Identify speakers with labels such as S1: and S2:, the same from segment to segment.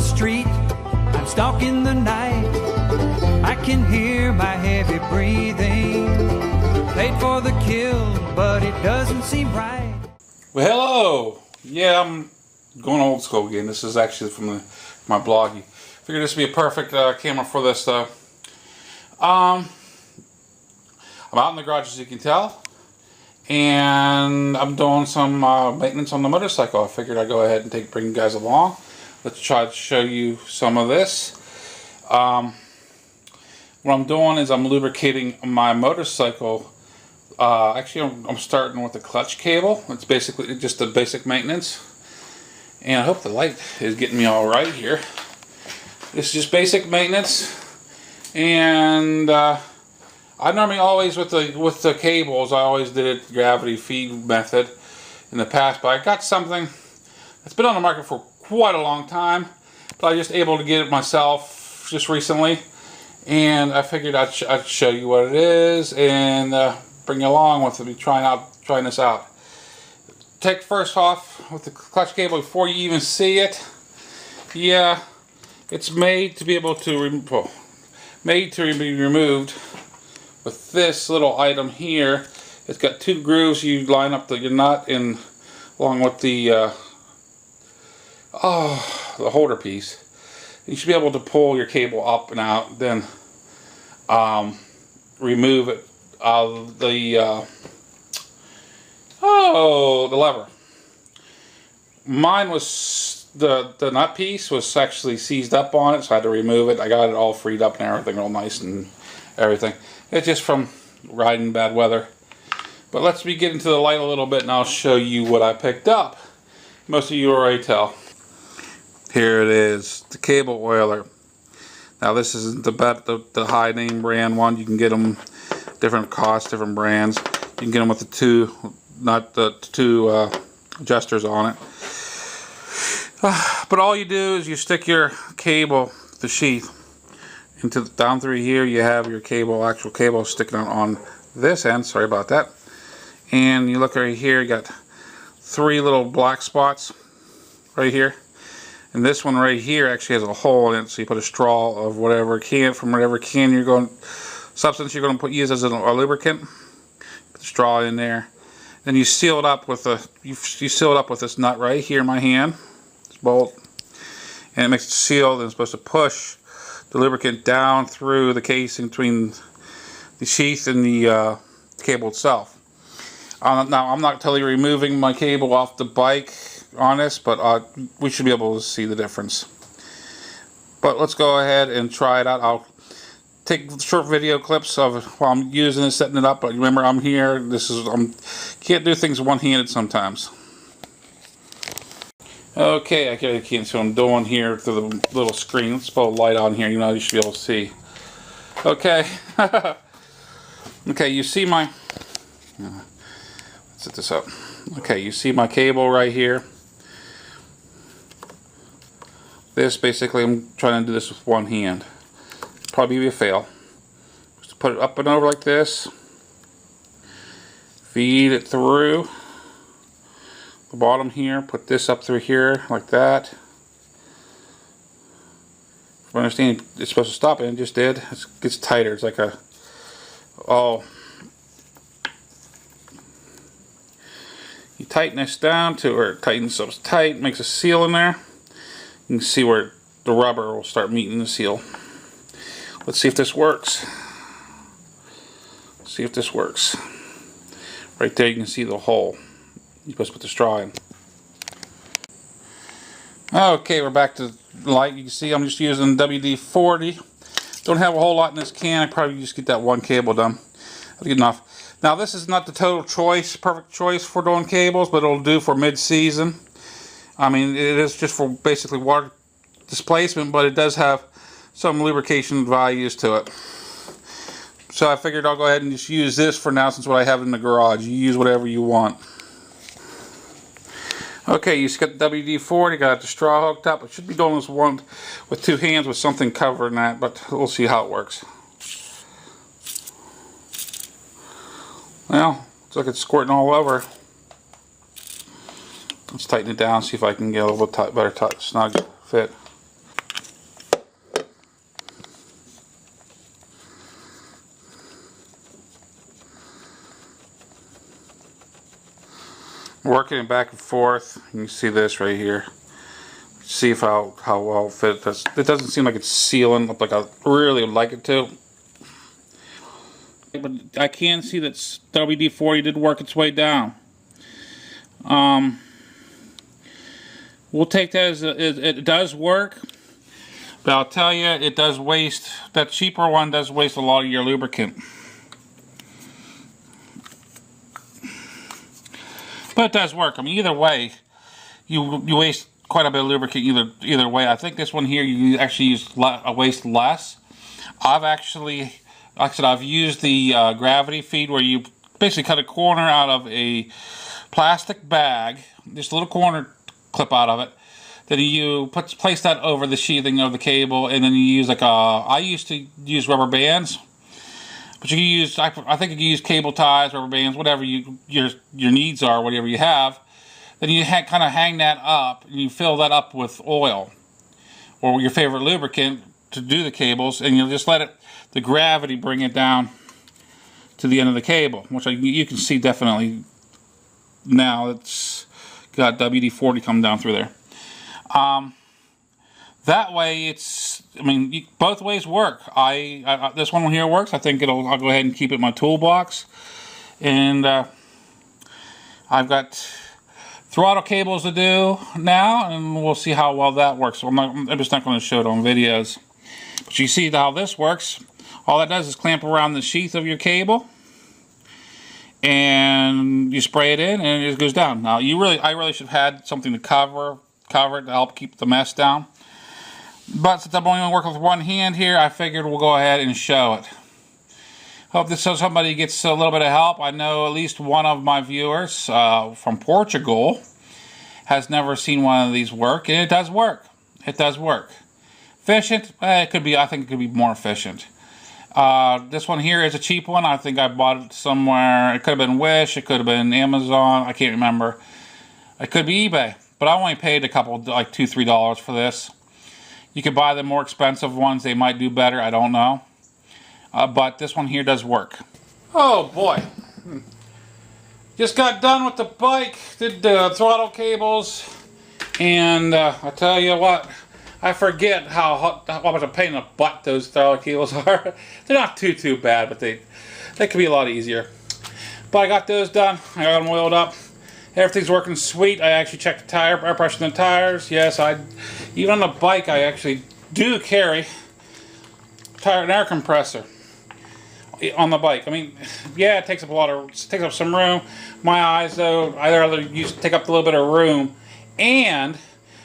S1: street, I'm stalking the night. I can hear my heavy breathing. Paid for the kill, but it doesn't seem right.
S2: Well, hello. Yeah, I'm going old school again. This is actually from my blog. Figured this would be a perfect camera for this stuff. I'm out in the garage, as you can tell, and I'm doing some maintenance on the motorcycle. I figured I'd go ahead and bring you guys along. Let's try to show you some of this. What I'm doing is I'm lubricating my motorcycle. Actually, I'm starting with the clutch cable. It's basically just the basic maintenance. And I hope the light is getting me all right here. This is just basic maintenance. And I normally always, with the cables, I always did it gravity feed method in the past. But I got something that's been on the market for quite a long time. But I was just able to get it myself just recently. And I figured I'd show you what it is and bring you along with me trying this out. Take first off with the clutch cable before you even see it. Yeah, it's made to be able to be removed with this little item here. It's got two grooves. You line up your nut in along with the holder piece. You should be able to pull your cable up and out, then remove it out of the lever. Mine was the nut piece was actually seized up on it, so I had to remove it. I got it all freed up and everything, all nice and everything. It's just from riding bad weather. But let's get into the light a little bit, and I'll show you what I picked up. Most of you already tell. Here it is, the cable oiler. Now this isn't the high name brand one. You can get them different costs, different brands. You can get them with the two adjusters on it. But all you do is you stick your cable, the sheath, down through here. You have your actual cable sticking out on this end. Sorry about that. And you look right here. You got three little black spots right here. And this one right here actually has a hole in it, so you put a straw of whatever substance you're going to use as a lubricant. Put the straw in there. Then you seal it up with this nut right here in my hand, this bolt, and it makes it sealed. And it's supposed to push the lubricant down through the casing between the sheath and the cable itself. Now I'm not totally removing my cable off the bike on this, but we should be able to see the difference. But let's go ahead and try it out. I'll take short video clips of while I'm using it, setting it up. But remember, I'm here. Can't do things one-handed sometimes. Okay, I can't see what I'm doing here through the little screen. Let's put a light on here. You should be able to see. Okay. Okay, you see my. Let's set this up. Okay, you see my cable right here. This basically, I'm trying to do this with one hand. Probably be a fail. Just put it up and over like this. Feed it through the bottom here. Put this up through here like that. If I understand, it's supposed to stop it. It just did. It gets tighter. It's like you tighten this down to where it tightens up tight, makes a seal in there. You can see where the rubber will start meeting the seal. Let's see if this works. See if this works. Right there you can see the hole. You're supposed to put the straw in. Okay, we're back to the light. You can see I'm just using WD-40. Don't have a whole lot in this can. I probably just get that one cable done. That's good enough. Now this is not the total choice, perfect choice for doing cables, but it'll do for mid-season. I mean, it is just for basically water displacement, but it does have some lubrication values to it. So I figured I'll go ahead and just use this for now, since what I have in the garage. You use whatever you want. Okay, you just got the WD-40, got the straw hooked up. I should be doing this one with two hands with something covering that, but we'll see how it works. Well, looks like it's squirting all over. Let's tighten it down, see if I can get a little bit better snug fit. working it back and forth. You can see this right here. See if how well it fits. It doesn't seem like it's sealing up like I really would like it to. But I can see that WD-40 did work its way down. We'll take that as it does work. But I'll tell you, it does waste. That cheaper one does waste a lot of your lubricant. But it does work. I mean, either way, you waste quite a bit of lubricant either way. I think this one here you actually waste less. I've actually, like I said, I've used the gravity feed where you basically cut a corner out of a plastic bag, just a little corner clip out of it. Then you place that over the sheathing of the cable, and then you use like I used to use rubber bands, but you can use I think you can use cable ties, rubber bands, whatever your needs are, whatever you have. Then you kind of hang that up, and you fill that up with oil or your favorite lubricant to do the cables, and you'll just let the gravity bring it down to the end of the cable, which you can see definitely now. It's got WD-40 coming down through there. That way, I mean, both ways work. This one here works. I think I'll go ahead and keep it in my toolbox. And I've got throttle cables to do now, and we'll see how well that works. So I'm just not going to show it on videos. But you see how this works. All that does is clamp around the sheath of your cable, and you spray it in, and it goes down. Now, I really should have had something to cover it to help keep the mess down. But since I'm only working with one hand here, I figured we'll go ahead and show it. Hope this so somebody gets a little bit of help. I know at least one of my viewers from Portugal has never seen one of these work, and it does work. It does work. Efficient? It could be. I think it could be more efficient. This one here is a cheap one. I think I bought it somewhere. It could have been Wish. It could have been Amazon. I can't remember. It could be eBay. But I only paid a couple, like $2, $3 for this. You could buy the more expensive ones. They might do better. I don't know. But this one here does work. Oh boy. Just got done with the bike. Did the throttle cables. And I tell you what. I forget how much a pain in the butt those throttle cables are. They're not too bad, but they could be a lot easier. But I got those done. I got them oiled up. Everything's working sweet. I actually checked the air pressure in the tires. Yes, even on the bike, I actually do carry an air compressor on the bike. I mean, yeah, it takes up some room. My eyes, though, I'd rather take up a little bit of room and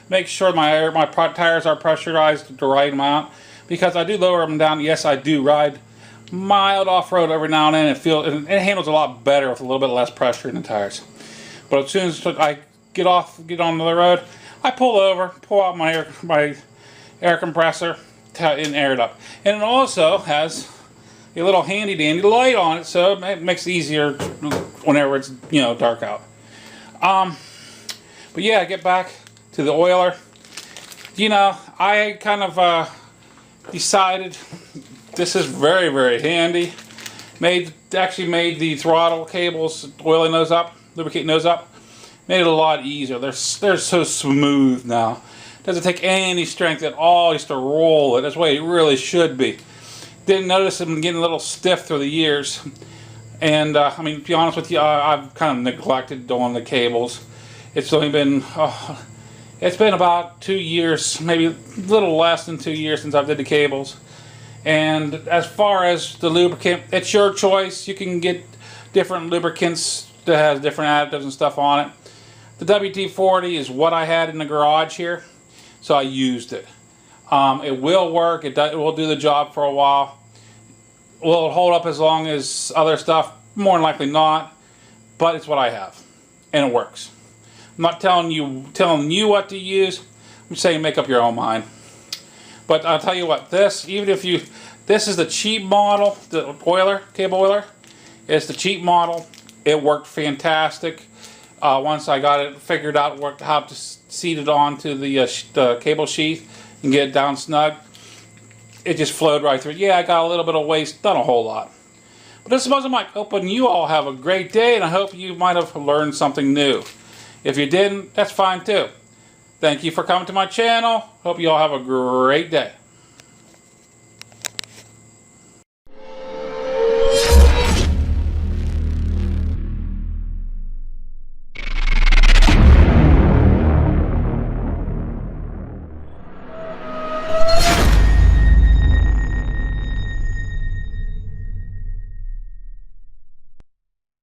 S2: make sure my tires are pressurized the right amount, because I do lower them down. Yes, I do ride mild off-road every now and then. It handles a lot better with a little bit less pressure in the tires. But as soon as I get on the road, I pull out my air compressor and air it up. And it also has a little handy dandy light on it, so it makes it easier whenever it's dark out. But yeah, get back to the oiler. I kind of decided this is very, very handy. Actually made the throttle cables, oiling those up, lubricating those up, made it a lot easier. They're so smooth now. Doesn't take any strength at all just to roll it. That's the way it really should be. Didn't notice them getting a little stiff through the years. And I mean, to be honest with you, I've kind of neglected doing the cables. It's only been it's been about 2 years, maybe a little less than 2 years since I did the cables. And as far as the lubricant, it's your choice. You can get different lubricants that has different additives and stuff on it. The WD-40 is what I had in the garage here, so I used it. It will work. It will do the job for a while. Will it hold up as long as other stuff? More than likely not, but it's what I have, and it works. I'm not telling you what to use. I'm saying make up your own mind. But I'll tell you what, this is the cheap model, the cable oiler. It's the cheap model. It worked fantastic. Once I got it figured out how to seat it onto the cable sheath and get it down snug, it just flowed right through. Yeah, I got a little bit of waste, not a whole lot. But this is MuzzleMike. Hoping you all have a great day, and I hope you might have learned something new. If you didn't, that's fine too. Thank you for coming to my channel. Hope you all have a great day.